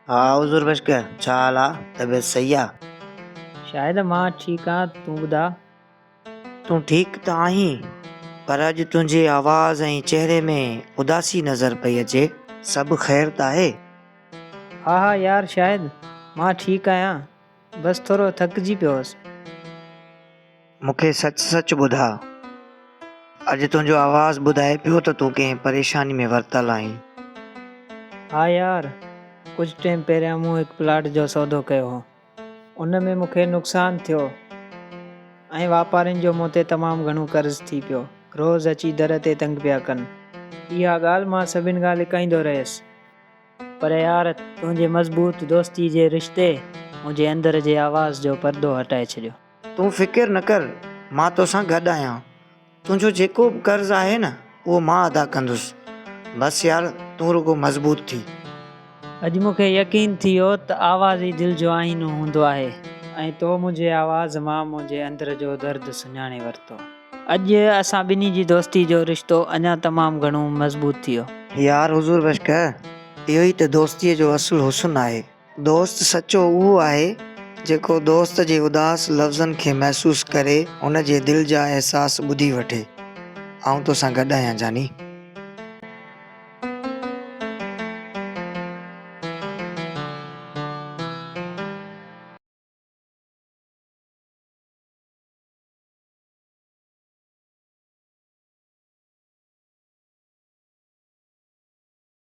हाँ हुजूर बशक छा हाल आ? तबीयत सही आ? शायदि मां ठीकु आहियां, तूं ॿुधा? तूं ठीक त आहीं, पर अॼु तुंहिंजी आवाज़ ऐं चेहरे में उदासी नज़र पई अचे। सभु ख़ैर त आहे? हा हा यार शायदि मां ठीकु आहियां, बसि थोरो थकिजी पियो हुअसि। मूंखे सच सच ॿुधा, अॼु तुंहिंजो आवाज़ ॿुधाए पियो त तूं कंहिं परेशानी में वरितल आहीं। हा यार, कुझु टाइम पहिरियां मूं हिकु प्लाट जो सौदो कयो हो, उन में मूंखे नुक़सानु थियो ऐं वापारियुनि जो मूं ते तमामु घणो कर्ज़ु थी पियो। रोज़ु अची दर ते तंग पिया कनि। इहा ॻाल्हि मां सभिनि खां लिकाईंदो रहियुसि, पर यार तुंहिंजे मज़बूत दोस्ती जे रिश्ते मुंहिंजे अंदर जे आवाज़ जो पर्दो हटाए छॾियो। तूं फ़िकिर न कर, मां तोसां गॾु आहियां। तुंहिंजो जेको बि कर्ज़ु आहे न, उहो मां अदा कंदुसि। बसि यार तूं रुगो मज़बूत थी। अॼु मूंखे यकीन थी वियो त आवाज़ ई दिलि जो आईनो हूंदो आहे ऐं तो मुंहिंजे आवाज़ मां मुंहिंजे अंदर जो दर्द सुञाणे वरितो। अॼु असां ॿिन्ही जी दोस्ती जो रिश्तो अञा तमामु घणो मज़बूत थी वियो। यार हुजूर बशक, इहो ई त दोस्तीअ जो असुलु हुस्न आहे। दोस्त सचो उहो आहे जेको दोस्त जे उदास लफ़्ज़नि खे महसूस करे उन जे दिलि जा अहसास ॿुधी वठे। आउं तोसां गॾु आहियां जानी।